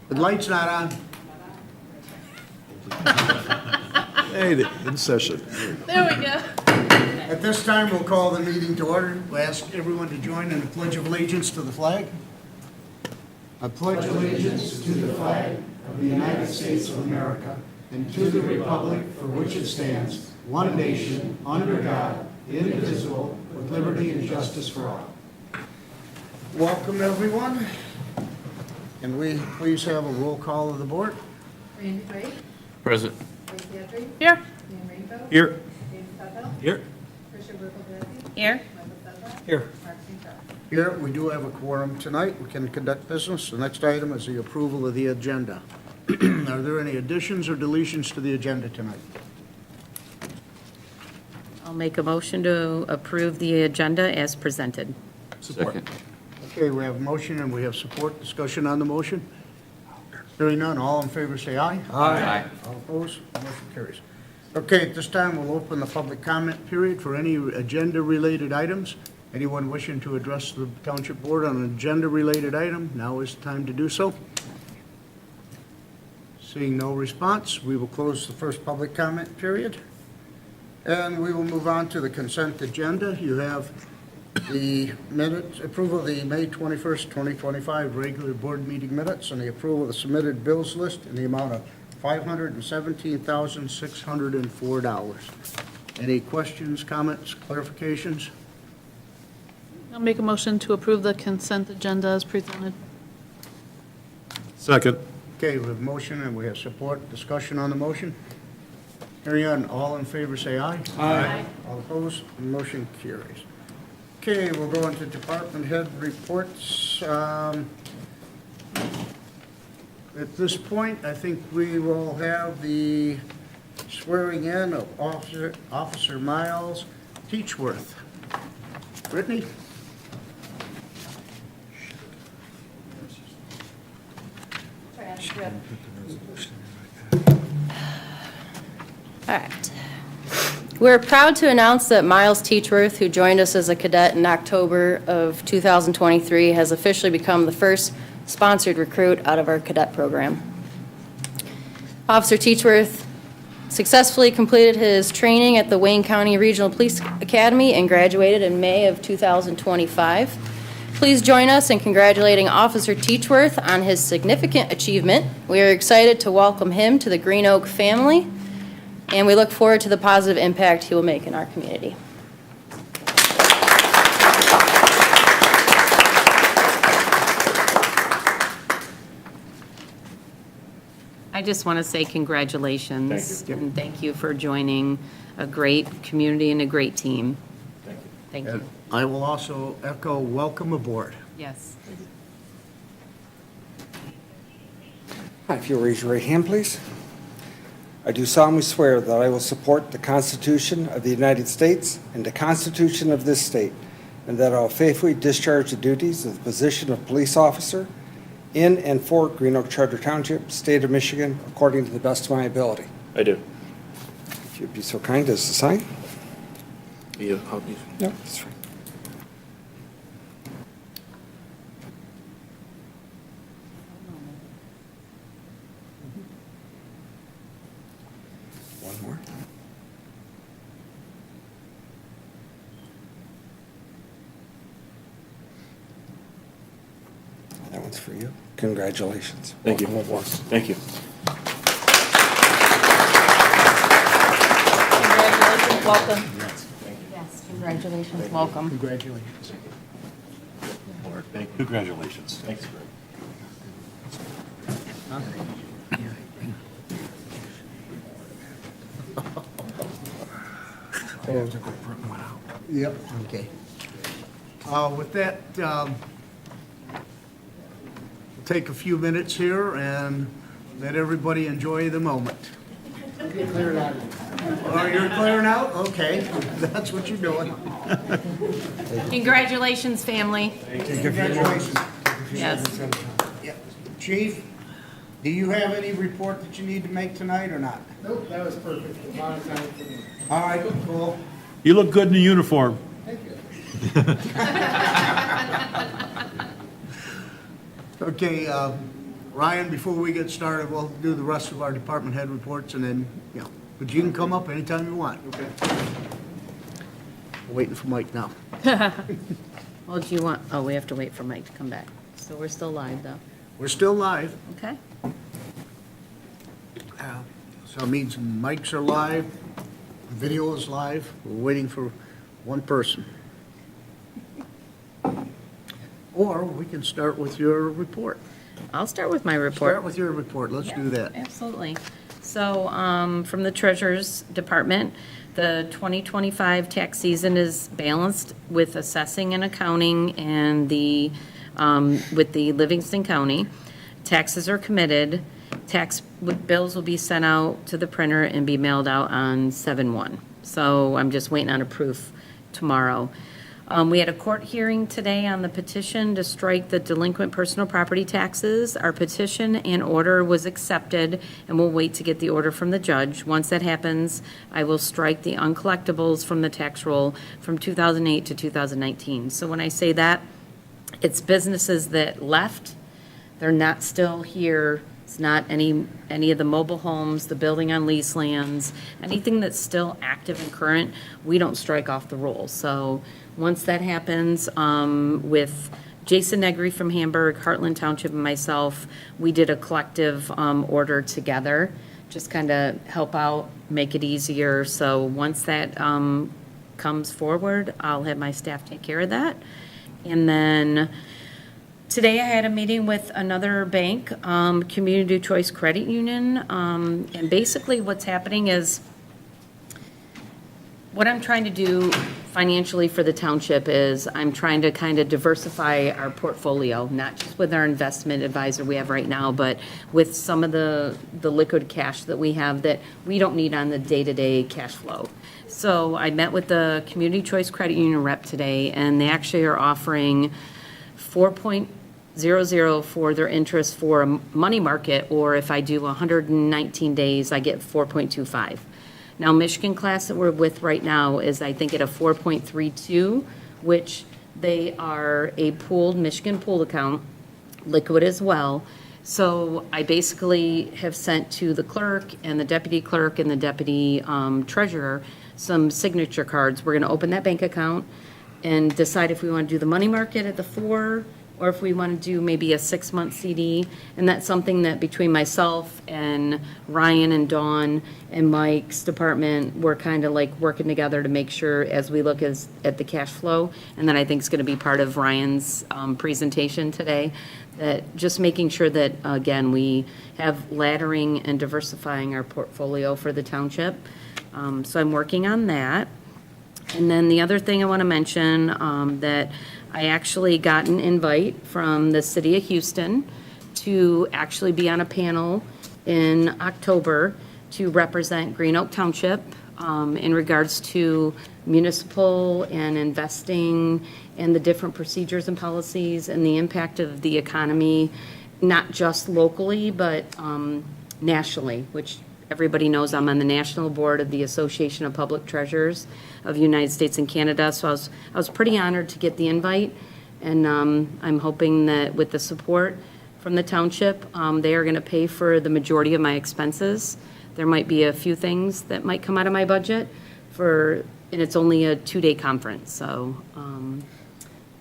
The light's not on. Hey, in session. There we go. At this time, we'll call the meeting to order. We'll ask everyone to join in the Pledge of Allegiance to the flag. I pledge allegiance to the flag of the United States of America and to the republic for which it stands, one nation, under God, indivisible, with liberty and justice for all. Welcome, everyone. Can we please have a roll call of the board? Randy Quaid, Present. Ray Petrie, Here. Dan Rainbow, Here. James Tuttle, Here. Tricia Burkle-Duffy, Here. Michael Sessa, Here. Mark St. Charles. Here, we do have a quorum tonight. We can conduct business. The next item is the approval of the agenda. Are there any additions or deletions to the agenda tonight? I'll make a motion to approve the agenda as presented. Second. Okay, we have a motion and we have support. Discussion on the motion? Hearing none, all in favor say aye. Aye. All opposed? Motion carries. Okay, at this time, we'll open the public comment period for any agenda-related items. Anyone wishing to address the Township Board on an agenda-related item, now is the time to do so. Seeing no response, we will close the first public comment period. And we will move on to the consent agenda. You have the minutes, approval of the May 21st, 2025 regular board meeting minutes and the approval of the submitted bills list in the amount of $517,604. Any questions, comments, clarifications? I'll make a motion to approve the consent agenda as presented. Second. Okay, we have motion and we have support. Discussion on the motion? Hearing none, all in favor say aye. Aye. All opposed, motion carries. Okay, we'll go into department head reports. At this point, I think we will have the swearing in of Officer Miles Teachworth. Brittany? All right. We're proud to announce that Miles Teachworth, who joined us as a cadet in October of 2023, has officially become the first sponsored recruit out of our cadet program. Officer Teachworth successfully completed his training at the Wayne County Regional Police Academy and graduated in May of 2025. Please join us in congratulating Officer Teachworth on his significant achievement. We are excited to welcome him to the Green Oak family, and we look forward to the positive impact he will make in our community. I just want to say congratulations. Thank you. And thank you for joining a great community and a great team. Thank you. And I will also echo welcome aboard. Yes. Hi, if you'll raise your right hand, please. I do solemnly swear that I will support the Constitution of the United States and the Constitution of this state, and that I will faithfully discharge the duties of the position of police officer in and for Green Oak Charter Township, State of Michigan, according to the best of my ability. I do. If you'd be so kind as to sign. You, No, that's fine. One more. That one's for you. Congratulations. Thank you. Welcome aboard. Thank you. Congratulations, welcome. Yes, congratulations, welcome. Congratulations. Congratulations. Thanks. Yep, okay. With that, we'll take a few minutes here and let everybody enjoy the moment. Oh, you're clearing out? Okay, that's what you're doing. Congratulations, family. Congratulations. Yes. Yep. Chief, do you have any report that you need to make tonight or not? Nope, that was perfect. A lot of time for me. All right, cool. You look good in the uniform. Thank you. Okay, Ryan, before we get started, we'll do the rest of our department head reports and then, but you can come up anytime you want. Okay. Waiting for Mike now. Well, do you want, oh, we have to wait for Mike to come back. So we're still live, though. We're still live, Okay? so it means mics are live, video is live. We're waiting for one person. Or we can start with your report. I'll start with my report. Start with your report, let's do that. Absolutely. So, from the Treasurer's Department, the 2025 tax season is balanced with assessing and accounting and with the Livingston County. Taxes are committed. Tax bills will be sent out to the printer and be mailed out on 7/1. So I'm just waiting on a proof tomorrow. We had a court hearing today on the petition to strike the delinquent personal property taxes. Our petition and order was accepted, and we'll wait to get the order from the judge. Once that happens, I will strike the uncollectibles from the tax roll from 2008 to 2019. So when I say that, it's businesses that left, they're not still here. It's not any of the mobile homes, the building on lease lands, anything that's still active and current, we don't strike off the roll. So once that happens, with Jason Negri from Hamburg, Heartland Township, and myself, we did a collective order together, just kind of help out, make it easier. So once that comes forward, I'll have my staff take care of that. And then today I had a meeting with another bank, Community Choice Credit Union, and basically what's happening is, what I'm trying to do financially for the township is I'm trying to kind of diversify our portfolio, not just with our investment advisor we have right now, but with some of the liquid cash that we have that we don't need on the day-to-day cash flow. So I met with the Community Choice Credit Union rep today, and they actually are offering 4.00 for their interest for a money market, or if I do 119 days, I get 4.25. Now, Michigan class that we're with right now is, I think, at a 4.32, which they are a pooled, Michigan pooled account, liquid as well. So I basically have sent to the clerk and the deputy clerk and the deputy treasurer some signature cards. We're going to open that bank account and decide if we want to do the money market at the 4, or if we want to do maybe a 6-month CD. And that's something that between myself and Ryan and Dawn and Mike's department, we're kind of like working together to make sure as we look at the cash flow. And then I think it's going to be part of Ryan's presentation today, that just making sure that, again, we have laddering and diversifying our portfolio for the township. So I'm working on that. And then the other thing I want to mention, that I actually got an invite from the city of Houston to actually be on a panel in October to represent Green Oak Township in regards to municipal and investing and the different procedures and policies and the impact of the economy, not just locally, but nationally, which everybody knows I'm on the national board of the Association of Public Treasurers of the United States and Canada. So I was pretty honored to get the invite, and I'm hoping that with the support from the township, they are going to pay for the majority of my expenses. There might be a few things that might come out of my budget and it's only a 2-day conference. So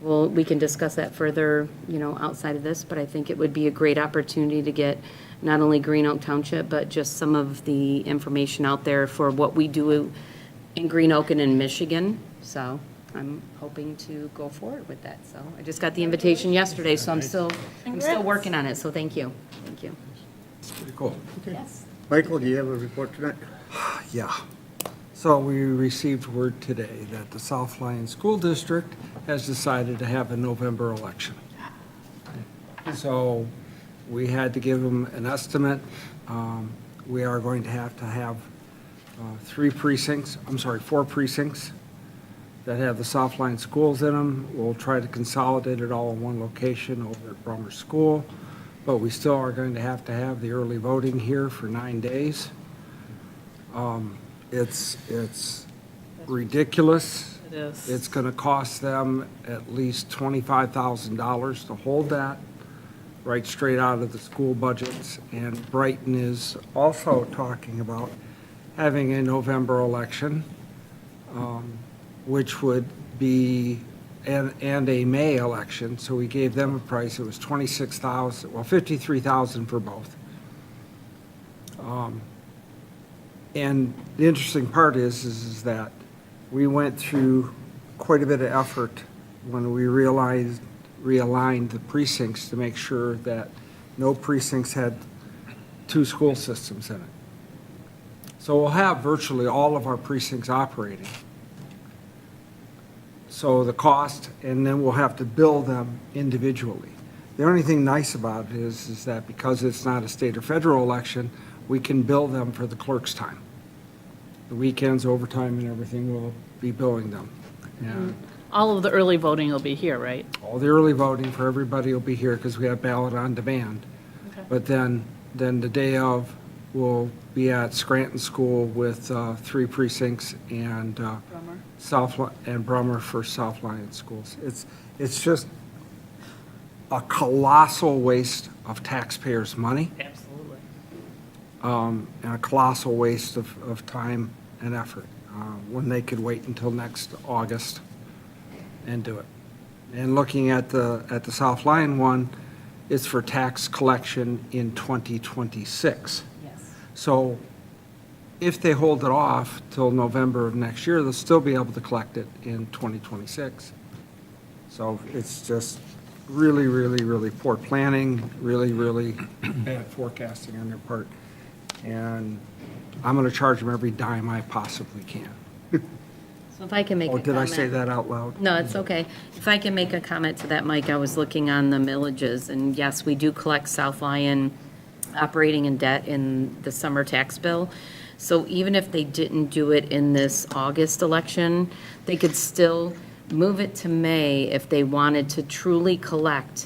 we can discuss that further, outside of this, but I think it would be a great opportunity to get not only Green Oak Township, but just some of the information out there for what we do in Green Oak and in Michigan. So I'm hoping to go forward with that. So I just got the invitation yesterday, so I'm still working on it. So thank you. Thank you. Pretty cool. Yes. Michael, do you have a report tonight? Yeah. So we received word today that the South Lyon School District has decided to have a November election. So we had to give them an estimate. We are going to have 4 precincts that have the South Lyon schools in them. We'll try to consolidate it all in one location over at Brummer School, but we still are going to have the early voting here for 9 days. It's ridiculous. It is. It's going to cost them at least $25,000 to hold that, right straight out of the school budgets. And Brighton is also talking about having a November election, which would be, and a May election. So we gave them a price. It was 26,000, well, 53,000 for both. And the interesting part is that we went through quite a bit of effort when we realigned the precincts to make sure that no precincts had two school systems in it. So we'll have virtually all of our precincts operating. So the cost, and then we'll have to bill them individually. The only thing nice about it is that because it's not a state or federal election, we can bill them for the clerk's time. The weekends, overtime, and everything, we'll be billing them. And All of the early voting will be here, right? all the early voting for everybody will be here because we have ballot on demand. Okay. But then the day of, we'll be at Scranton School with 3 precincts and Brummer. And Brummer for South Lyon schools. It's just a colossal waste of taxpayers' money, Absolutely. and a colossal waste of time and effort, when they could wait until next August and do it. And looking at the South Lyon one, it's for tax collection in 2026. Yes. So if they hold it off till November of next year, they'll still be able to collect it in 2026. So it's just really, really, really poor planning, really, really bad forecasting on their part. And I'm going to charge them every dime I possibly can. So if I can make a Oh, comment. did I say that out loud? No, it's okay. If I can make a comment to that, Mike, I was looking on the millages, and yes, we do collect South Lyon operating in debt in the summer tax bill. So even if they didn't do it in this August election, they could still move it to May if they wanted to truly collect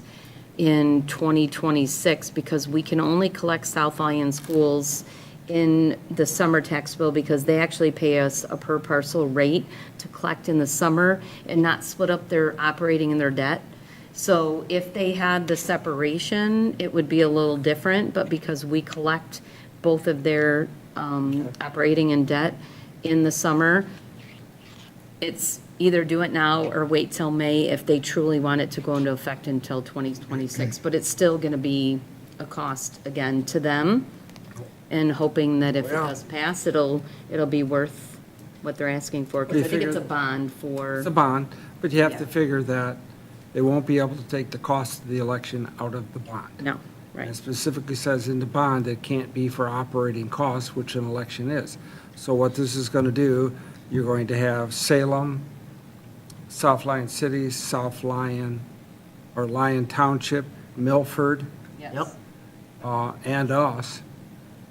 in 2026, because we can only collect South Lyon schools in the summer tax bill because they actually pay us a per parcel rate to collect in the summer and not split up their operating and their debt. So if they had the separation, it would be a little different, but because we collect both of their operating and debt in the summer, it's either do it now or wait till May if they truly want it to go into effect until 2026. But it's still going to be a cost, again, to them, and hoping that if it Well- does pass, it'll be worth what they're asking for. Because I think it's a bond for. It's a bond, but you have to Yeah. figure that they won't be able to take the cost of the election out of the bond. No, And right. it specifically says in the bond it can't be for operating costs, which an election is. So what this is going to do, you're going to have Salem, South Lyon City, South Lyon, or Lyon Township, Milford, Yes. and us.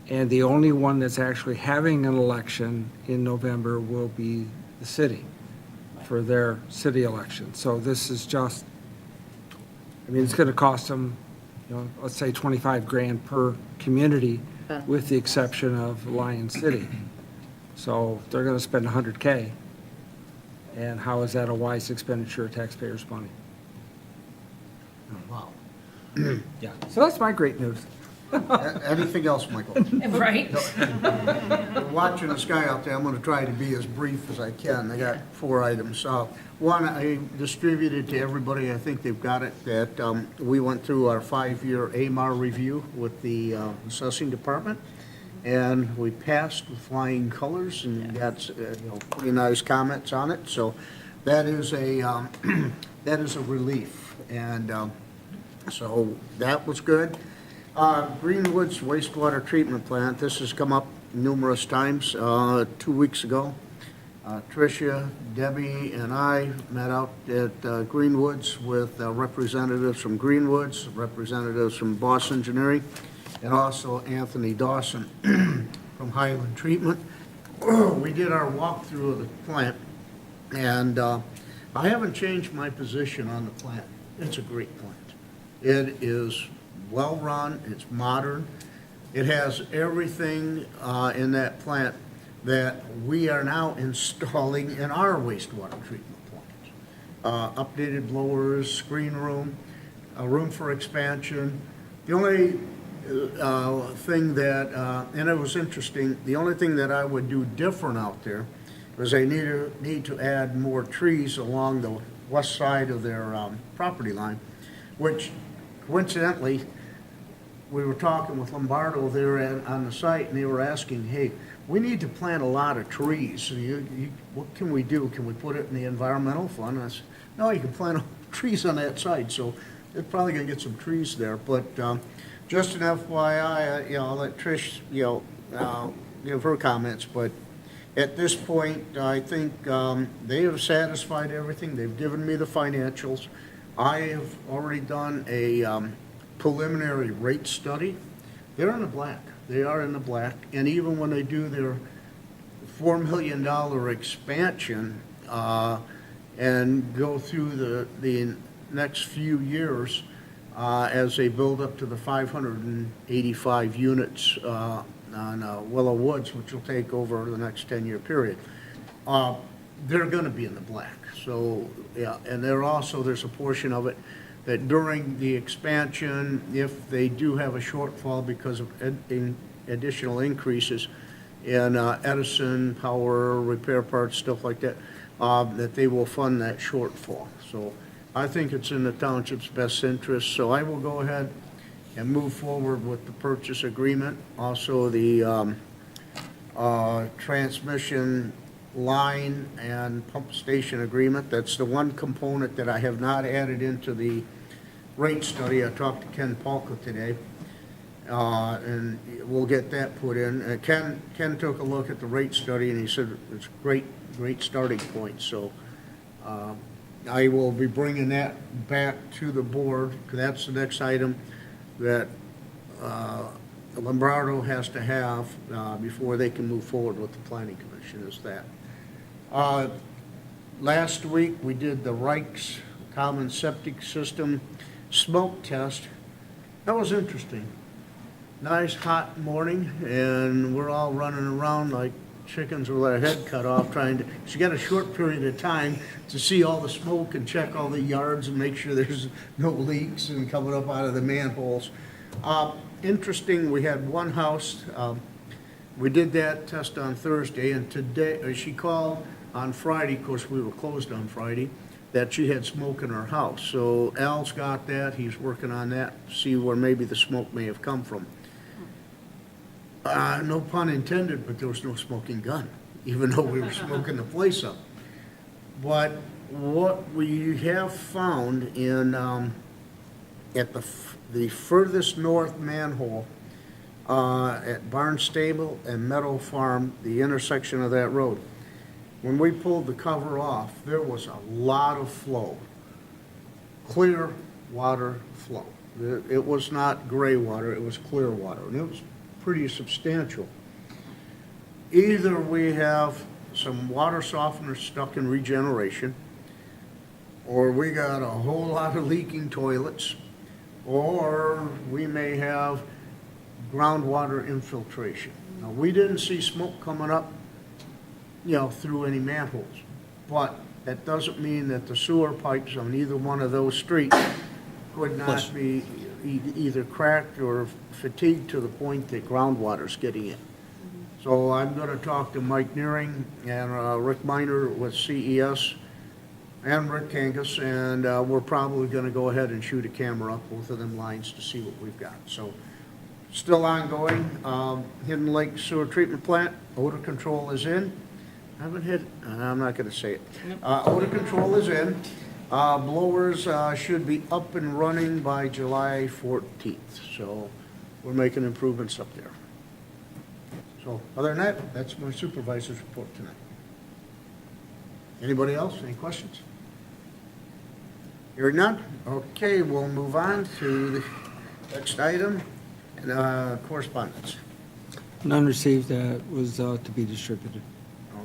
And the only one that's actually having an election in November will be the city for their city election. So this is just, I mean, it's going to cost them, let's say 25 grand per community, Okay. with the exception of Lyon City. So they're going to spend 100K. And how is that a wise expenditure of taxpayers' money? Wow. Yeah. So that's my great news. Anything else, Michael? Right? We're watching the sky out there. I'm going to try to be as brief as I can. I got 4 items. One, I distributed to everybody, I think they've got it, that we went through our 5-year AMAR review with the assessing department, and we passed with flying colors and got pretty nice comments on it. So that is a that is a relief, and so that was good. Greenwood's wastewater treatment plant, this has come up numerous times. 2 weeks ago, Tricia, Debbie, and I met out at Greenwood's with representatives from Greenwood's, representatives from Boss Engineering, and also Anthony Dawson from Highland Treatment. We did our walkthrough of the plant, and I haven't changed my position on the plant. It's a great plant. It is well-run, it's modern, it has everything in that plant that we are now installing in our wastewater treatment plant. Updated blowers, screen room, a room for expansion, The only thing that, and it was interesting, the only thing that I would do different out there was they need to add more trees along the west side of their property line, which coincidentally, we were talking with Lombardo there on the site, and they were asking, hey, we need to plant a lot of trees. So what can we do? Can we put it in the environmental fund? I said, no, you can plant trees on that site. So they're probably going to get some trees there. But just an FYI, I'll let Trish, give her comments. But at this point, I think they have satisfied everything. They've given me the financials. I have already done a preliminary rate study. They're in the black. They are in the black. And even when they do their $4 million expansion and go through the next few years as they build up to the 585 units on Willow Woods, which will take over the next 10-year period, they're going to be in the black. So, yeah, and there's a portion of it that during the expansion, if they do have a shortfall because of additional increases in Edison, power, repair parts, stuff like that, that they will fund that shortfall. So I think it's in the township's best interest. So I will go ahead and move forward with the purchase agreement. Also, the transmission line and pump station agreement. That's the one component that I have not added into the rate study. I talked to Ken Polka today, and we'll get that put in. Ken took a look at the rate study, and he said it's a great starting point. So I will be bringing that back to the board. That's the next item that Lombardo has to have before they can move forward with the planning commission, is that. Last week, we did the Reich's Common Septic System smoke test. That was interesting. Nice hot morning, and we're all running around like chickens with our head cut off trying to, she got a short period of time to see all the smoke and check all the yards and make sure there's no leaks and coming up out of the manholes. Interesting, we had one house, we did that test on Thursday, and today, she called on Friday, of course we were closed on Friday, that she had smoke in her house. So Al's got that, he's working on that, see where maybe the smoke may have come from. No pun intended, but there was no smoking gun, even though we were smoking the place up. But what we have found in at the furthest north manhole at Barnstable and Meadow Farm, the intersection of that road, when we pulled the cover off, there was a lot of flow, clear water flow. It was not gray water, it was clear water, and it was pretty substantial. Either we have some water softener stuck in regeneration, or we got a whole lot of leaking toilets, or we may have groundwater infiltration. Now, we didn't see smoke coming up, through any manholes, but that doesn't mean that the sewer pipes on either one of those streets could not be either cracked or fatigued to the point that groundwater's getting in. So I'm going to talk to Mike Nearing and Rick Miner with CES and Rick Kangas, and we're probably going to go ahead and shoot a camera up both of them lines to see what we've got. So still ongoing. Hidden Lake Sewer Treatment Plant, odor control is in. I'm not going to say it. Odor control is in. Blowers should be up and running by July 14th. So we're making improvements up there. So other than that, that's my supervisor's report tonight. Anybody else? Any questions? Hearing none? Okay, we'll move on to the next item, correspondence. None received, was to be distributed.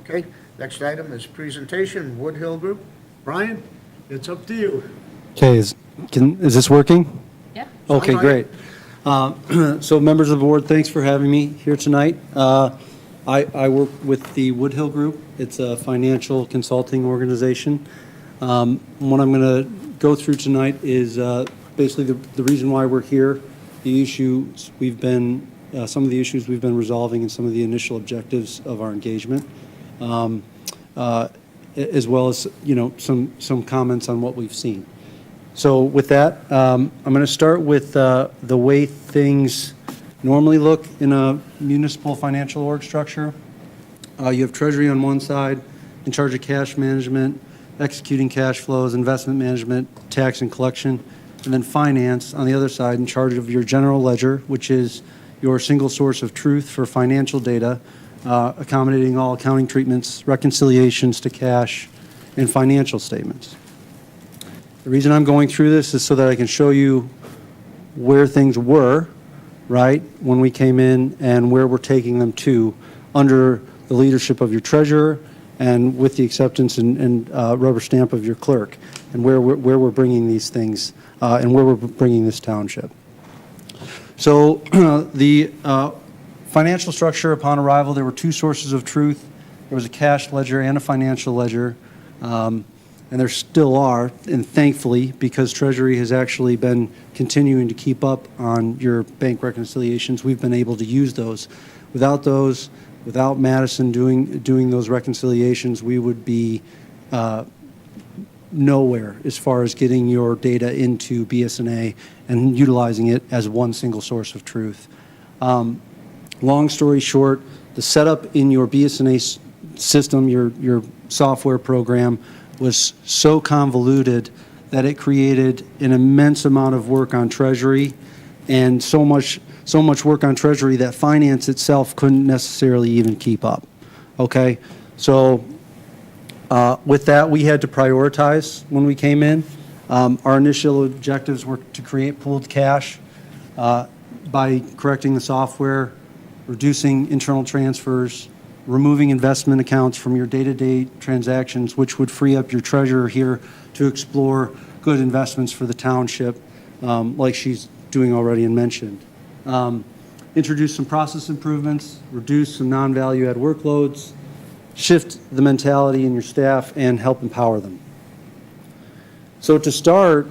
Okay, next item is presentation, Woodhill Group. Brian, it's up to you. Okay, is this working? Yeah. Okay, Sounds great. So members of the board, thanks for having me here tonight. I work with the Woodhill Group. It's a financial consulting organization. What I'm going to go through tonight is basically the reason why we're here the issues we've been, some of the issues we've been resolving and some of the initial objectives of our engagement, as well as, some comments on what we've seen. So with that, I'm going to start with the way things normally look in a municipal financial org structure. You have Treasury on one side, in charge of cash management, executing cash flows, investment management, tax and collection, and then finance on the other side, in charge of your general ledger, which is your single source of truth for financial data, accommodating all accounting treatments, reconciliations to cash, and financial statements. The reason I'm going through this is so that I can show you where things were, right, when we came in and where we're taking them to under the leadership of your treasurer and with the acceptance and rubber stamp of your clerk, and where we're bringing these things and where we're bringing this township. So the financial structure upon arrival, there were two sources of truth. There was a cash ledger and a financial ledger, and there still are, and thankfully, because Treasury has actually been continuing to keep up on your bank reconciliations, we've been able to use those. Without Madison doing those reconciliations, we would be nowhere as far as getting your data into BSNA and utilizing it as one single source of truth. Long story short, the setup in your BSNA system, your software program, was so convoluted that it created an immense amount of work on Treasury, and so much work on Treasury that finance itself couldn't necessarily even keep up. Okay, so with that, we had to prioritize when we came in. Our initial objectives were to create pooled cash by correcting the software, reducing internal transfers, removing investment accounts from your day-to-day transactions, which would free up your treasurer here to explore good investments for the township, like she's doing already and mentioned. Introduce some process improvements, reduce some non-value add workloads, shift the mentality in your staff, and help empower them. So to start,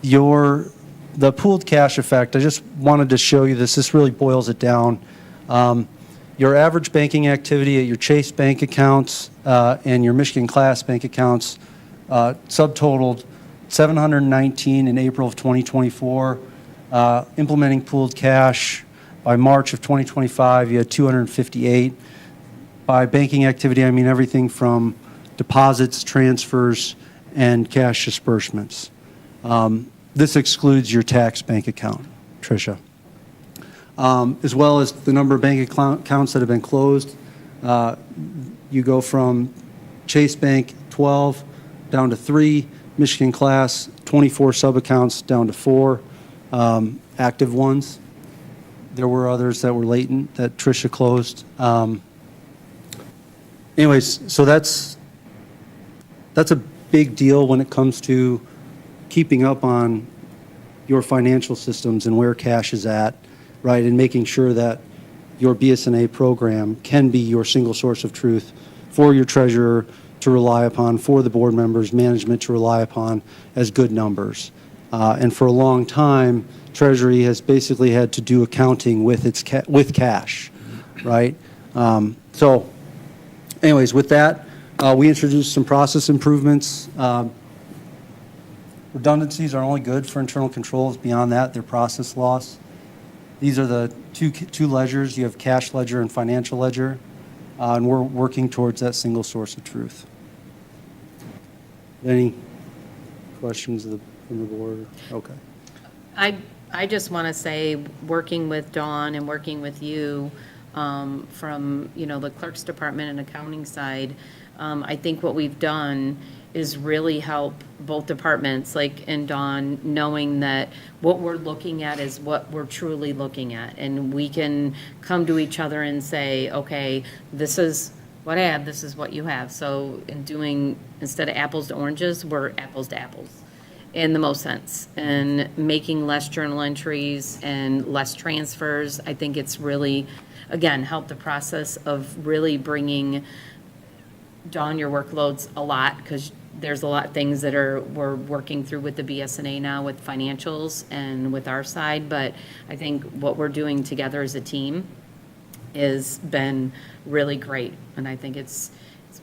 the pooled cash effect, I just wanted to show you this. This really boils it down. Your average banking activity at your Chase bank accounts and your Michigan Class bank accounts subtotaled $719 in April of 2024. Implementing pooled cash by March of 2025, you had 258. By banking activity, I mean everything from deposits, transfers, and cash disbursements. This excludes your tax bank account, Tricia. As well as the number of bank accounts that have been closed. You go from Chase Bank 12 down to 3, Michigan Class 24 sub-accounts down to 4 active ones. There were others that were latent that Tricia closed. Anyways, so that's a big deal when it comes to keeping up on your financial systems and where cash is at, right, and making sure that your BSNA program can be your single source of truth for your treasurer to rely upon, for the board members, management to rely upon as good numbers. And for a long time, Treasury has basically had to do accounting with with cash, right? So anyways, with that, we introduced some process improvements. Redundancies are only good for internal controls. Beyond that, they're process loss. These are the two ledgers. You have cash ledger and financial ledger, and we're working towards that single source of truth. Any questions from the board? Okay. I just want to say, working with Dawn and working with you from, the clerk's department and accounting side, I think what we've done is really help both departments, like in Dawn, knowing that what we're looking at is what we're truly looking at. And we can come to each other and say, okay, this is what I have, this is what you have. So in doing, instead of apples to oranges, we're apples to apples in the most sense. And making less journal entries and less transfers, I think it's really, again, helped the process of really bringing Dawn your workloads a lot, because There's a lot of things that we're working through with the BSNA now with financials and with our side, but I think what we're doing together as a team has been really great. And I think it's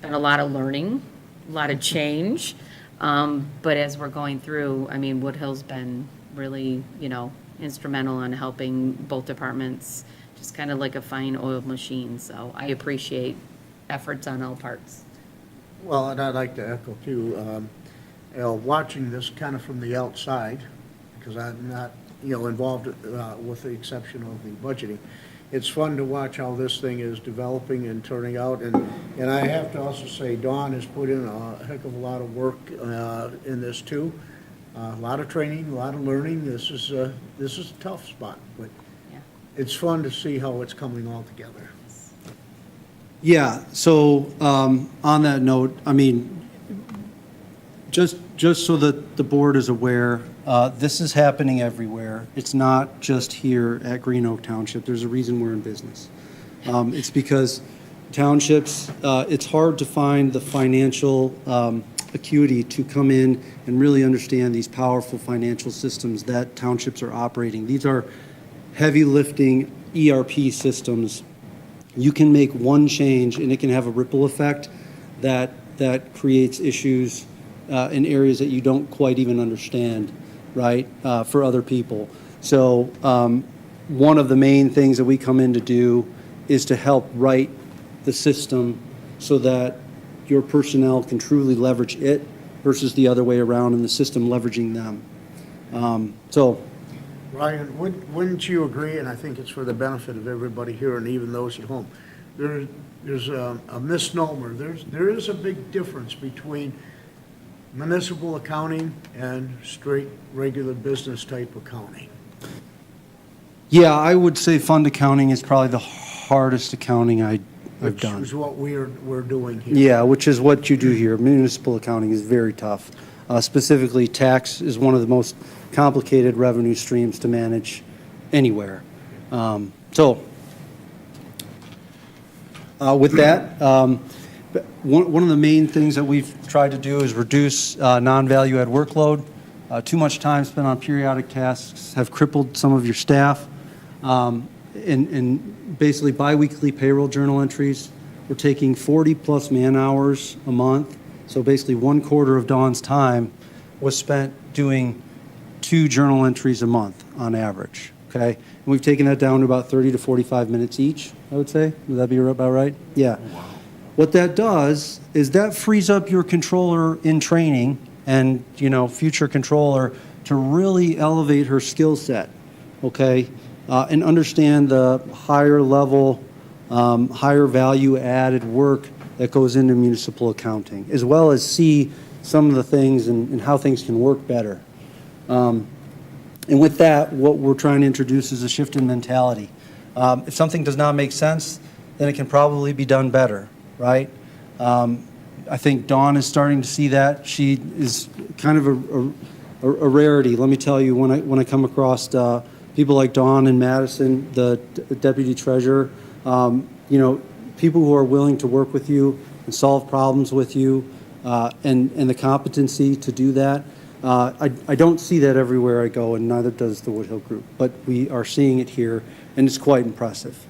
been a lot of learning, a lot of change. But as we're going through, I mean, Woodhill's been really, instrumental in helping both departments, just kind of like a fine oiled machine. So I appreciate efforts on all parts. Well, and I'd like to echo too, watching this kind of from the outside, because I'm not, involved with the exception of the budgeting. It's fun to watch how this thing is developing and turning out, and I have to also say Dawn has put in a heck of a lot of work in this too. A lot of training, a lot of learning. This is a tough spot, but Yeah. it's fun to see how it's coming all together. Yeah, so on that note, I mean, just so that the board is aware, this is happening everywhere. It's not just here at Green Oak Township. There's a reason we're in business. It's because townships, it's hard to find the financial acuity to come in and really understand these powerful financial systems that townships are operating. These are heavy lifting ERP systems. You can make one change and it can have a ripple effect that creates issues in areas that you don't quite even understand, right, for other people. So one of the main things that we come in to do is to help write the system so that your personnel can truly leverage it versus the other way around and the system leveraging them. Ryan, wouldn't you agree, and I think it's for the benefit of everybody here and even those at home, there's a misnomer. There is a big difference between municipal accounting and straight, regular business type accounting. Yeah, I would say fund accounting is probably the hardest accounting I've done. Which is what we're doing here. Yeah, which is what you do here. Municipal accounting is very tough. Specifically, tax is one of the most complicated revenue streams to manage anywhere. With that, one of the main things that we've tried to do is reduce non-value add workload. Too much time spent on periodic tasks have crippled some of your staff. And basically biweekly payroll journal entries, we're taking 40-plus man-hours a month. So basically 1/4 of Dawn's time was spent doing 2 journal entries a month on average, okay? And we've taken that down to about 30 to 45 minutes each, I would say. Would that be about right? Yeah. What that does is that frees up your controller in training and, future controller to really elevate her skill set, okay? And understand the higher level, higher value added work that goes into municipal accounting, as well as see some of the things and how things can work better. And with that, what we're trying to introduce is a shift in mentality. If something does not make sense, then it can probably be done better, right? I think Dawn is starting to see that. She is kind of a rarity. Let me tell you, when I come across people like Dawn and Madison, the deputy treasurer, people who are willing to work with you and solve problems with you, and the competency to do that. I don't see that everywhere I go, and neither does the Woodhill Group, but we are seeing it here, and it's quite impressive.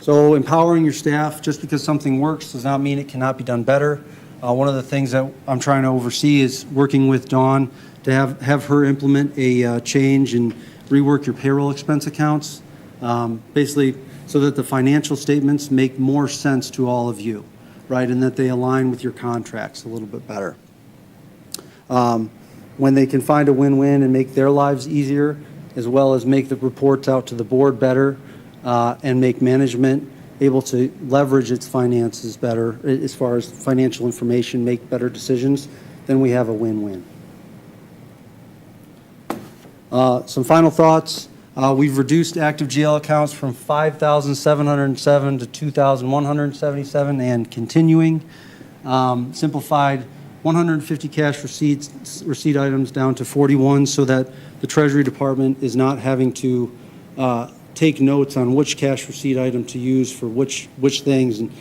So empowering your staff, just because something works does not mean it cannot be done better. One of the things that I'm trying to oversee is working with Dawn to have her implement a change and rework your payroll expense accounts, basically so that the financial statements make more sense to all of you, right, and that they align with your contracts a little bit better. When they can find a win-win and make their lives easier, as well as make the reports out to the board better, and make management able to leverage its finances better as far as financial information, make better decisions, then we have a win-win. Some final thoughts. We've reduced active GL accounts from 5,707 to 2,177 and continuing. Simplified 150 cash receipt items down to 41 so that the Treasury Department is not having to take notes on which cash receipt item to use for which things. And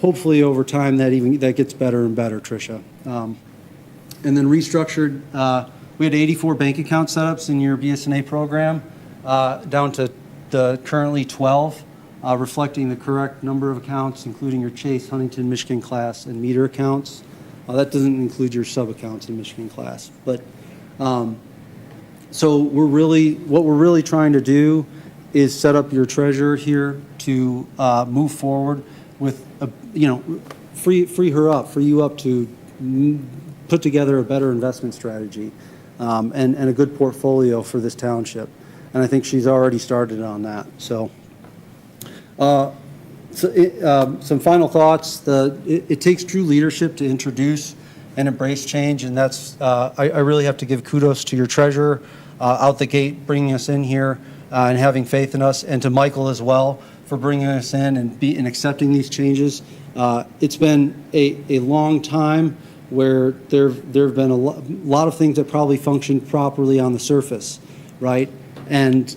hopefully over time that gets better and better, Tricia. And then restructured, we had 84 bank account setups in your BSNA program, down to the currently 12, reflecting the correct number of accounts, including your Chase, Huntington, Michigan class, and meter accounts. That doesn't include your sub-accounts in Michigan class. But so what we're really trying to do is set up your treasurer here to move forward with, free you up to put together a better investment strategy and a good portfolio for this township. And I think she's already started on that. So, some final thoughts. It takes true leadership to introduce and embrace change, and that's I really have to give kudos to your treasurer out the gate, bringing us in here and having faith in us, and to Michael as well for bringing us in and accepting these changes. It's been a long time where there have been a lot of things that probably functioned properly on the surface, right? And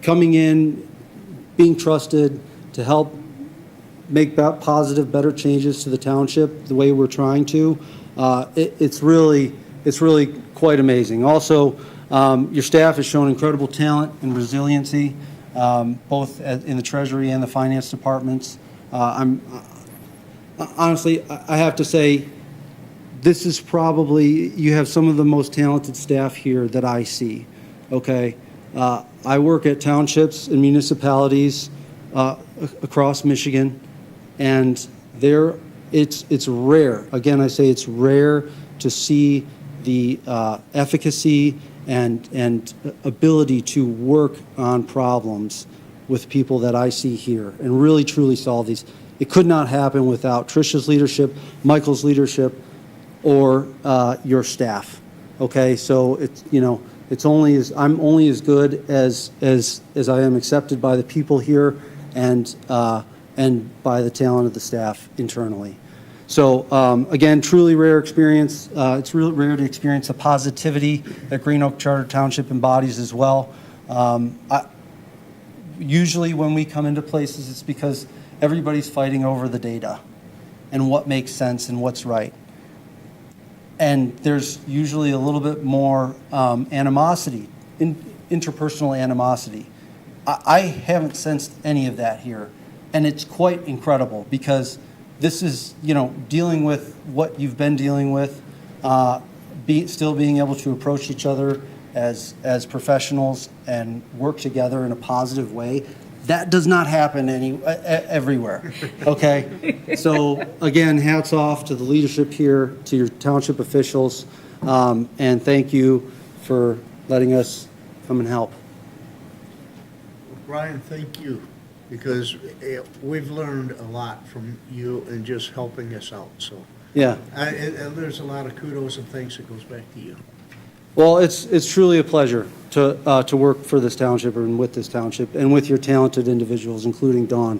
coming in, being trusted to help make positive, better changes to the township the way we're trying to, it's really quite amazing. Also, your staff has shown incredible talent and resiliency, both in the Treasury and the finance departments. Honestly, I have to say, this is probably, you have some of the most talented staff here that I see, okay? I work at townships and municipalities across Michigan, and it's rare. Again, I say it's rare to see the efficacy and ability to work on problems with people that I see here and really truly solve these. It could not happen without Tricia's leadership, Michael's leadership, or your staff. Okay, so I'm only as good as I am accepted by the people here and by the talent of the staff internally. So again, truly rare experience. It's really rare to experience the positivity that Green Oak Charter Township embodies as well. Usually when we come into places, it's because everybody's fighting over the data and what makes sense and what's right. And there's usually a little bit more animosity, interpersonal animosity. I haven't sensed any of that here. And it's quite incredible because this is, dealing with what you've been dealing with, still being able to approach each other as professionals and work together in a positive way. That does not happen everywhere, okay? So again, hats off to the leadership here, to your township officials, and thank you for letting us come and help. Brian, thank you, because we've learned a lot from you and just helping us out, so. Yeah. And there's a lot of kudos and thanks that goes back to you. Well, it's truly a pleasure to work for this township and with this township and with your talented individuals, including Dawn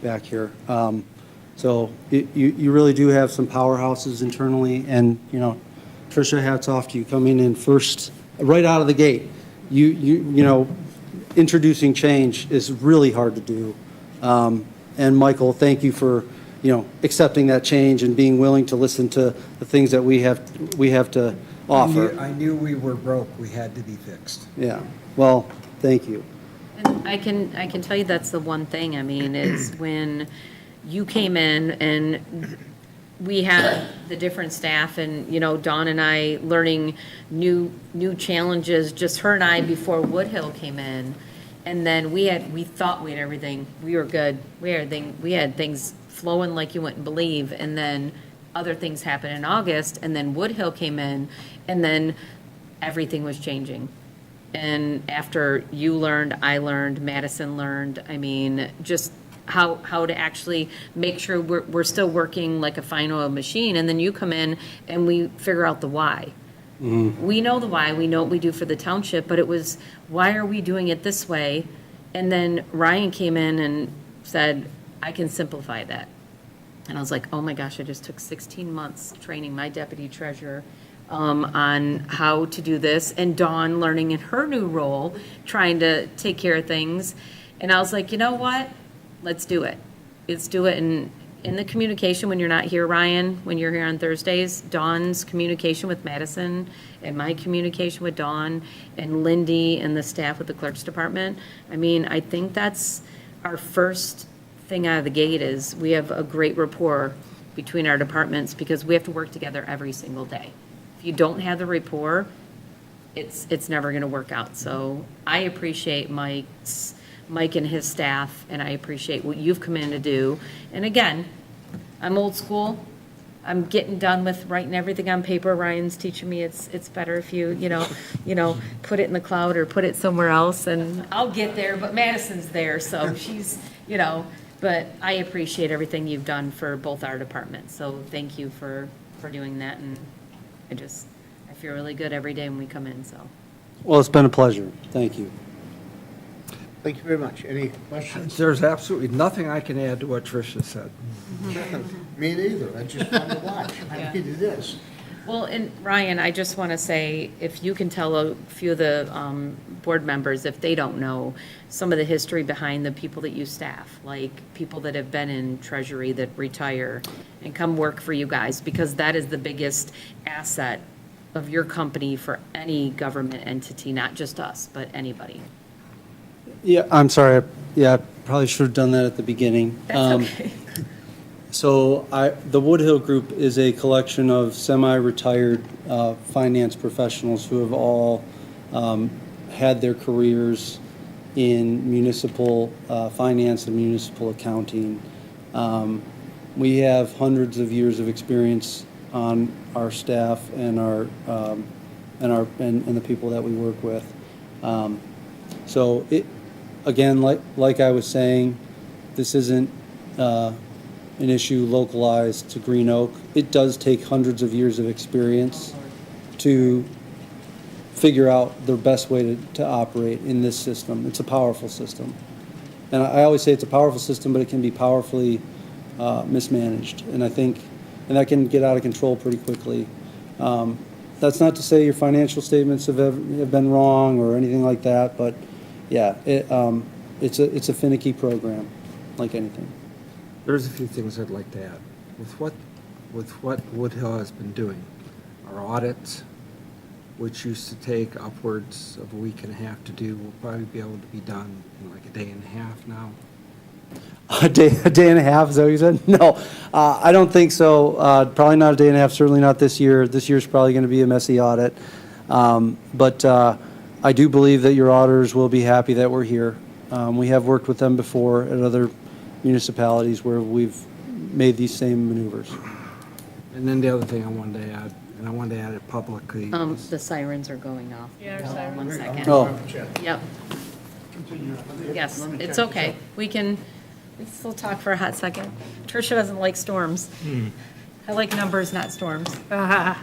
back here. So you really do have some powerhouses internally, and Tricia, hats off to you coming in first, right out of the gate. Introducing change is really hard to do. And Michael, thank you for accepting that change and being willing to listen to the things that we have to offer. I knew we were broke. We had to be fixed. Yeah. Well, thank you. And I can tell you that's the one thing, is when you came in and we had the different staff and, Dawn and I learning new challenges, just her and I before Woodhill came in. And then we thought we had everything. We were good. We had things flowing like you wouldn't believe. And then other things happened in August, and then Woodhill came in, and then everything was changing. And after you learned, I learned, Madison learned, just how to actually make sure we're still working like a fine oil machine. And then you come in and we figure out the why. Mm-hmm. We know the why, we know what we do for the township, but it was, why are we doing it this way? And then Ryan came in and said, I can simplify that. And I was like, oh my gosh, I just took 16 months training my deputy treasurer on how to do this, and Dawn learning in her new role, trying to take care of things. And I was like, you know what? Let's do it. let's do it in the communication when you're not here, Ryan, when you're here on Thursdays, Dawn's communication with Madison and my communication with Dawn and Lindy and the staff with the clerk's department. I mean, I think that's our first thing out of the gate is we have a great rapport between our departments because we have to work together every single day. If you don't have the rapport, it's never going to work out. So I appreciate Mike and his staff, and I appreciate what you've come in to do. And again, I'm old school. I'm getting done with writing everything on paper. Ryan's teaching me it's better if you put it in the cloud or put it somewhere else, and I'll get there. But Madison's there, so she's But I appreciate everything you've done for both our departments. So thank you for doing that, and I feel really good every day when we come in. So. Well, it's been a pleasure. Thank you. Thank you very much. Any questions? There's absolutely nothing I can add to what Tricia said. Me neither. I just wanted to watch. I mean, it is. Well, and Ryan, I just want to say, if you can tell a few of the board members, if they don't know, some of the history behind the people that you staff, like people that have been in Treasury that retire and come work for you guys, because that is the biggest asset of your company for any government entity, not just us, but anybody. Yeah, I'm sorry. I probably should have done that at the beginning. That's okay. So the Woodhill Group is a collection of semi-retired finance professionals who have all had their careers in municipal finance and municipal accounting. We have hundreds of years of experience on our staff and and the people that we work with. So again, like I was saying, this isn't an issue localized to Green Oak. It does take hundreds of years of experience to figure out the best way to operate in this system. It's a powerful system. And I always say it's a powerful system, but it can be powerfully mismanaged. And I think, and that can get out of control pretty quickly. That's not to say your financial statements have been wrong or anything like that, but yeah, it's a finicky program, like anything. There's a few things I'd like to add. With what Woodhill has been doing, our audits, which used to take upwards of a week and a half to do, will probably be able to be done in like a day and a half now. A day and a half, is that what you said? No, I don't think so. Probably not a day and a half, certainly not this year. This year's probably going to be a messy audit. But I do believe that your auditors will be happy that we're here. We have worked with them before at other municipalities where we've made these same maneuvers. And then the other thing I wanted to add, and I wanted to add it publicly. The sirens are going off. Yeah, our sirens. 1 second. Oh. Yep. Yes, it's okay. We can still talk for a hot second. Tricia doesn't like storms. I like numbers, not storms. I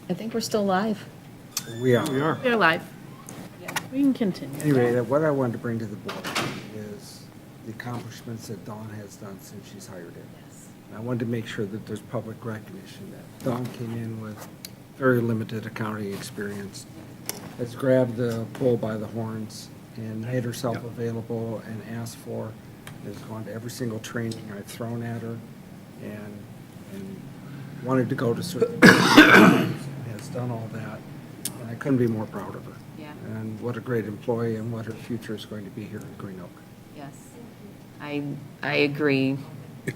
think we're still live. We are. They're live. We can continue. Anyway, what I wanted to bring to the board is the accomplishments that Dawn has done since she's hired in. And I wanted to make sure that there's public recognition that Dawn came in with very limited accounting experience, has grabbed the bull by the horns and made herself available and asked for, has gone to every single training I've thrown at her and wanted to go to certain has done all that. And I couldn't be more proud of her. Yeah. And what a great employee and what her future is going to be here at Green Oak. Yes. I agree.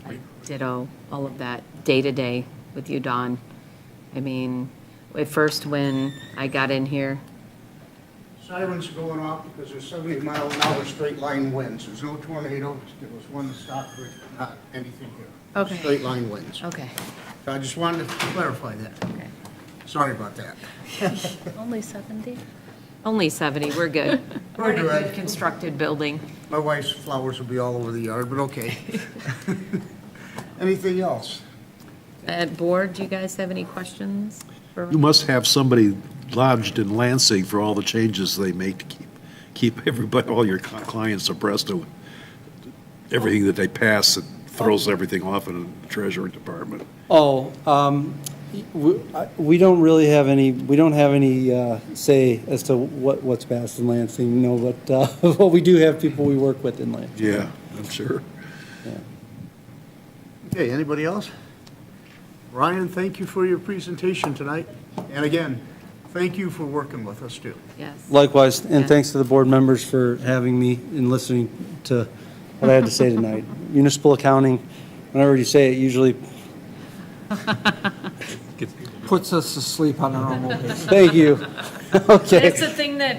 I ditto all of that day to day with you, Dawn. I mean, at first when I got in here, Sirens are going off because there's 70-mile-an-hour straight line winds. There's no tornadoes. There was one that stopped, but not anything here. Okay. Straight line winds. okay, So I just wanted to clarify that. okay. Sorry about that. Only 70? Only 70, we're good. We're We're in a good. good constructed building. My wife's flowers will be all over the yard, but okay. Anything else? At board, do you guys have any questions? for- You must have somebody lodged in Lansing for all the changes they make to keep everybody, all your clients abreast of everything that they pass and throws everything off in the Treasury Department. Oh, We don't really have any, we don't have any say as to what's passed in Lansing, but well, we do have people we work with in Lansing. Yeah, I'm sure. Okay, anybody else? Ryan, thank you for your presentation tonight. And again, thank you for working with us, too. Yes. Likewise, and Yeah. thanks to the board members for having me and listening to what I had to say tonight. Municipal accounting, whenever you say it, usually, Puts us to sleep on a normal basis. thank you. It's Okay. the thing that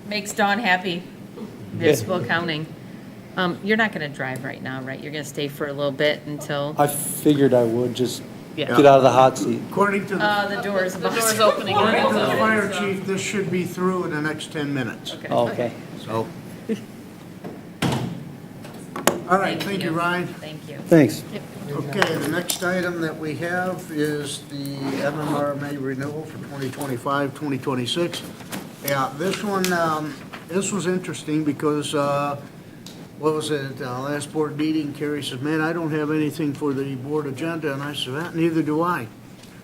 makes Dawn happy, municipal accounting. You're not going to drive right now, right? You're going to stay for a little bit until, I figured I would just Yeah. get out of the hot seat. According to the the door is about The door's to opening. according to the fire chief, this should be through in the next 10 minutes. Okay. So. All right, thank you, Ryan. Thank you. Thanks. Okay, the next item that we have is the MMRMA renewal for 2025, 2026. Yeah, this one, this was interesting because, what was it, last board meeting, Carrie said, man, I don't have anything for the board agenda, and I said, "Well, neither do I."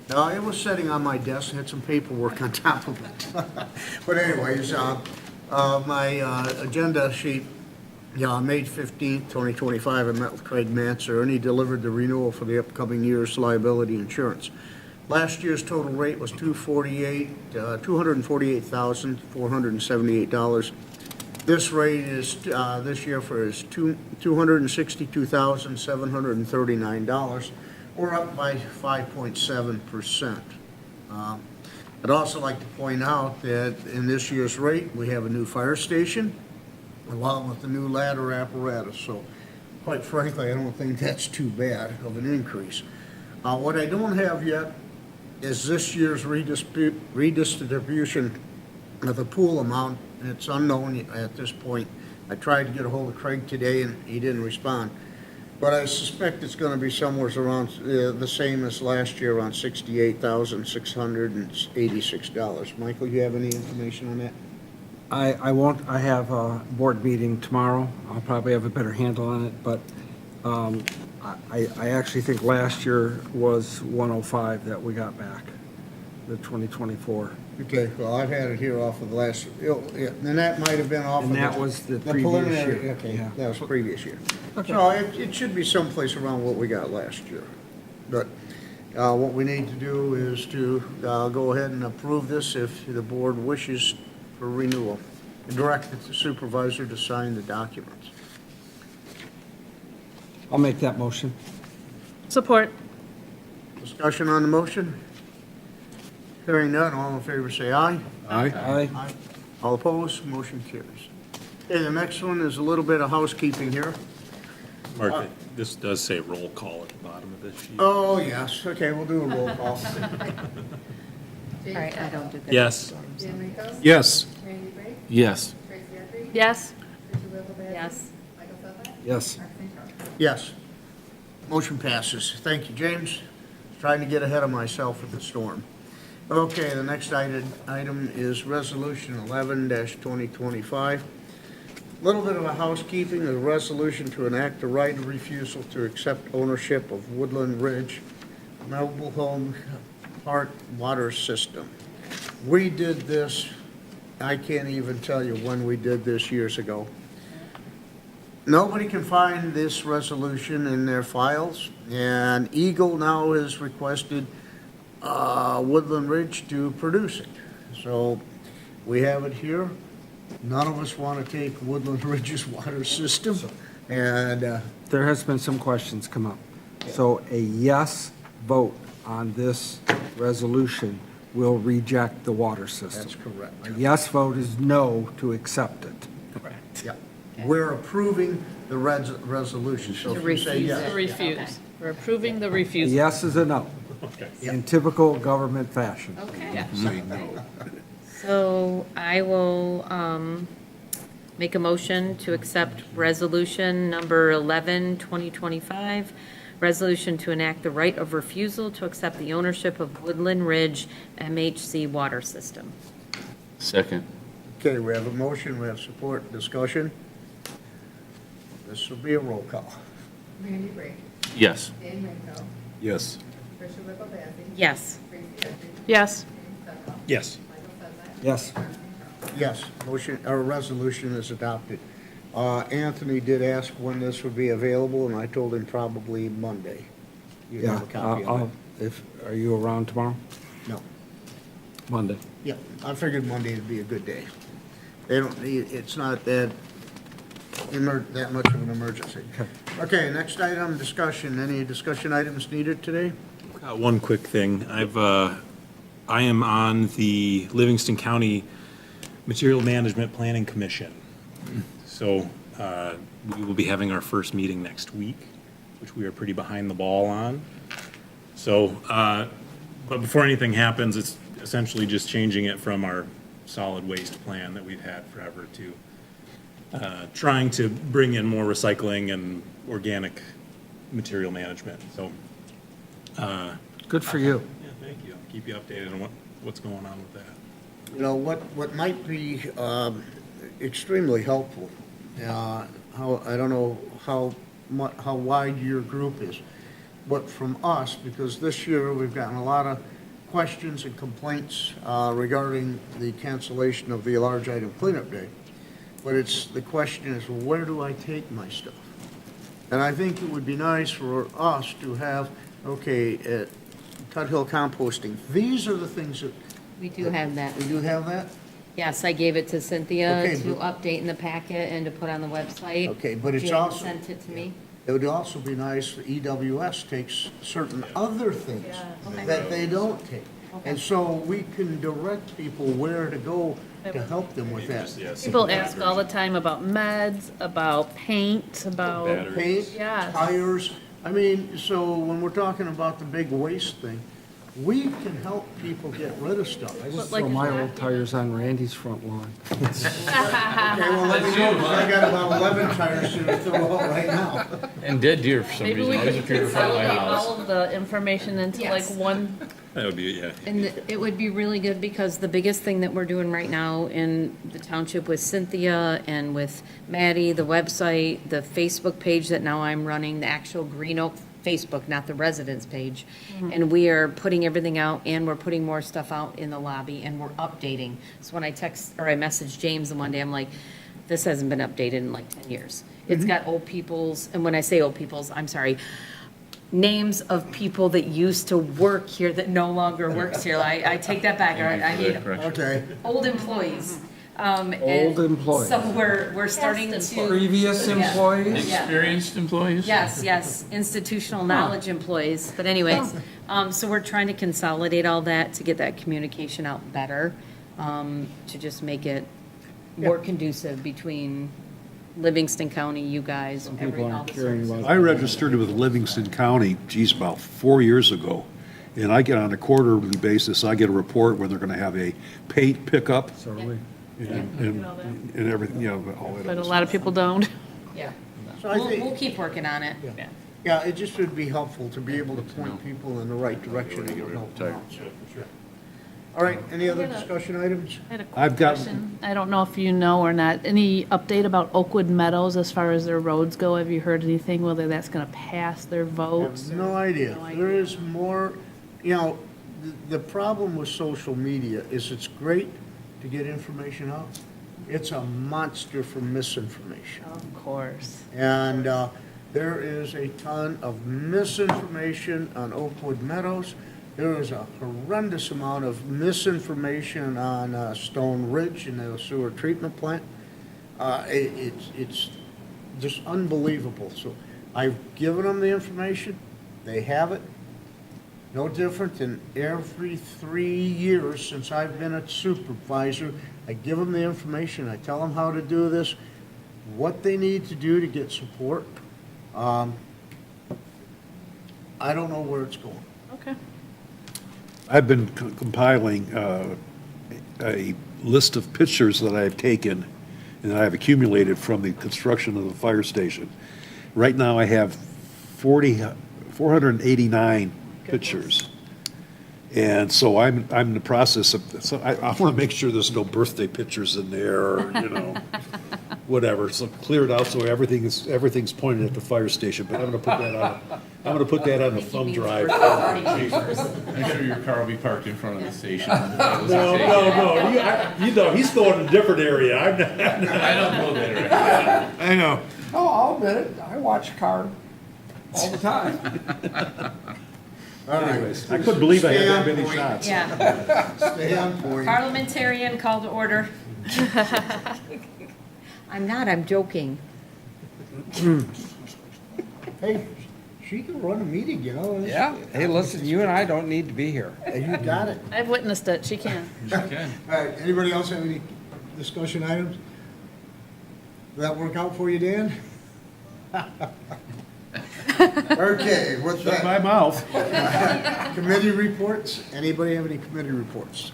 Now, it was sitting on my desk, had some paperwork on top of it. But anyways, my agenda sheet, May 15th, 2025, I met with Craig Manser, and he delivered the renewal for the upcoming year's liability insurance. Last year's total rate was $248,478. This rate is, this year is $262,739, or up by 5.7%. I'd also like to point out that in this year's rate, we have a new fire station, along with the new ladder apparatus, so quite frankly, I don't think that's too bad of an increase. What I don't have yet is this year's redistribution of the pool amount. It's unknown at this point. I tried to get a hold of Craig today, and he didn't respond. But I suspect it's going to be somewhere around the same as last year, around $68,686. Michael, you have any information on that? I won't, I have a board meeting tomorrow. I'll probably have a better handle on it, but I actually think last year was 105 that we got back, the 2024. Okay, well, I've had it here off of the last, and that might have been off of And the... that was the previous preliminary. year. Okay, Yeah. that was previous year. So it should be someplace around what we got last year. But what we need to do is to go ahead and approve this if the board wishes for renewal, and direct the supervisor to sign the documents. I'll make that motion. Support. Discussion on the motion? Hearing none, all in favor say aye. Aye. Aye. All opposed, motion carries. Okay, the next one is a little bit of housekeeping here. Mark, this does say roll call at the bottom of this sheet. Oh, yes, okay, we'll do a roll call. All right, I don't do that. Yes. Dan Rico? Yes. Randy Brake? Yes. Tracy Huckabee? Yes. Tricia Whipple? Yes. Michael Phillips? Yes. Mark St. Charles? Yes. Motion passes. Thank you, James. Trying to get ahead of myself with the storm. Okay, the next item is Resolution 11-2025. Little bit of a housekeeping, a resolution to enact the right of refusal to accept ownership of Woodland Ridge Mobile Home Park Water System. We did this, I can't even tell you when we did this years ago. Nobody can find this resolution in their files, and Eagle now has requested Woodland Ridge to produce it. So we have it here. None of us want to take Woodland Ridge's water system, and There has been some questions come up. So a yes vote on this resolution will reject the water system. that's correct. A yes vote is no to accept it. Yeah. We're approving the resolution, so if you say refuse yes. The refuse. We're approving the A refusal. yes is a no, in typical government fashion. Okay. Say no. So I will make a motion to accept resolution number 11, 2025, resolution to enact the right of refusal to accept the ownership of Woodland Ridge MHC water system. Second. Okay, we have a motion, we have support, discussion. This will be a roll call. Randy Brake? Yes. Dan Rico? Yes. Tricia Riccobene. Yes. Tracy Hudson. Yes. Jamie Studwell. Yes. Michael Fezak. Yes. Yes, motion, or resolution is adopted. Anthony did ask when this would be available, and I told him probably Monday. You Yeah, have a copy of it? are you around tomorrow? No. Monday. Yeah, I figured Monday would be a good day. They don't need, it's not that that much of an emergency. Okay, next item, discussion. Any discussion items needed today? Got one quick thing. I am on the Livingston County Material Management Planning Commission. So we will be having our first meeting next week, which we are pretty behind the ball on. So, but before anything happens, it's essentially just changing it from our solid waste plan that we've had forever to trying to bring in more recycling and organic material management. So, Good for you. yeah, thank you. I'll keep you updated on what's going on with that. You know, what might be extremely helpful, I don't know how wide your group is, but from us, because this year we've gotten a lot of questions and complaints regarding the cancellation of the large item cleanup day. But the question is, where do I take my stuff? And I think it would be nice for us to have, okay, at Tut Hill Composting, these are the things that, We do have that. we do have that? Yes, I gave it to Cynthia Okay, to but- update in the packet and to put on the website. Okay, but it's Jan also- sent it to me. It would also be nice if EWS takes certain other things that they don't take. And so we can direct people where to go to help them with that. People ask all the time about meds, about paint, about, Batteries. Paint, Yes. tires, I mean, so when we're talking about the big waste thing, we can help people get rid of stuff. I Okay, just like throw my a- old tires on Randy's front lawn. well, let me know, 'cause I got about 11 tires to throw out right now. And dead deer for some maybe reason. we Always could appear in front of my consolidate house. all of the information into like Yes. one. That would be, yeah. And it would be really good because the biggest thing that we're doing right now in the township with Cynthia and with Maddie, the website, the Facebook page that now I'm running, the actual Green Oak Facebook, not the residents page. And we are putting everything out and we're putting more stuff out in the lobby and we're updating. So when I messaged James the one day, I'm like, this hasn't been updated in like 10 years. It's got old people's, and when I say old people's, I'm sorry, names of people that used to work here that no longer works here. I take that back. I mean, Okay, old employees. And Old employees. So we're starting to. Previous employees? Yeah. Experienced employees? Yes, institutional knowledge employees. But anyways, so we're trying to consolidate all that to get that communication out better, to just make it more conducive between Livingston County, you guys, People all aren't the caring services. about I registered with Livingston County, geez, about 4 years ago. And I get on a quarterly basis, I get a report when they're gonna have a paint pickup So are we. and everything, you know, all that. But a lot of people don't. Yeah. so I We'll think, keep working on it. yeah, it just would be helpful to be able to point people in the right direction to get help them out. All right, any other discussion items? I had a I've quick got- question. I don't know if you know or not. Any update about Oakwood Meadows as far as their roads go? Have you heard anything, whether that's gonna pass their I votes? have no idea. No idea. There is more, you know, the problem with social media is it's great to get information out. It's a monster for misinformation. Of course. And there is a ton of misinformation on Oakwood Meadows. There is a horrendous amount of misinformation on Stone Ridge and the sewer treatment plant. It's just unbelievable. So I've given them the information. They have it. No different than every 3 years since I've been a supervisor. I give them the information. I tell them how to do this, what they need to do to get support. I don't know where it's going. Okay. I've been compiling a list of pictures that I've taken and that I've accumulated from the construction of the fire station. Right now, I have 489 pictures. And so I'm in the process of, so I want to make sure there's no birthday pictures in there, or, you know, whatever. So clear it out so everything's pointed at the fire station, but I'm going to put that on the thumb drive. Make sure your car will be parked in front of the station. No. You know, he's going to a different area. I'm not. I don't go there. I know. Oh, I'll admit it, I watch car all the time. All right. Anyways, I couldn't believe I had that Stay on many point. shots. Yeah. Stay on point. Parliamentarian, call to order. I'm not, I'm joking. Hey, she can run a meeting, you know. Yeah, hey, listen, you and I don't need to be here. You got it. I've witnessed it, she can. Okay. All right, anybody else have any discussion items? Did that work out for you, Dan? Okay, with Shut my that, mouth. committee reports, anybody have any committee reports?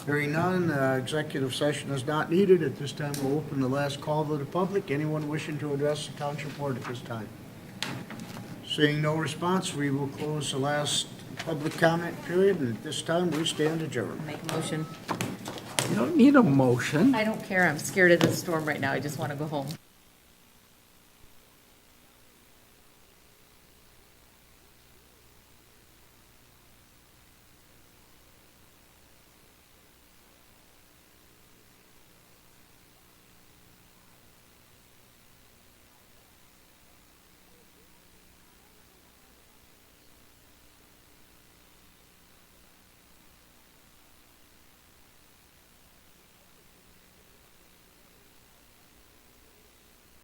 Hearing none, executive session is not needed. At this time, we'll open the last call to the public. Anyone wishing to address the township board at this time? Seeing no response, we will close the last public comment period, and at this time, we stand adjourned. Make a motion. You don't need a motion. I don't care, I'm scared of the storm right now, I just want to go home.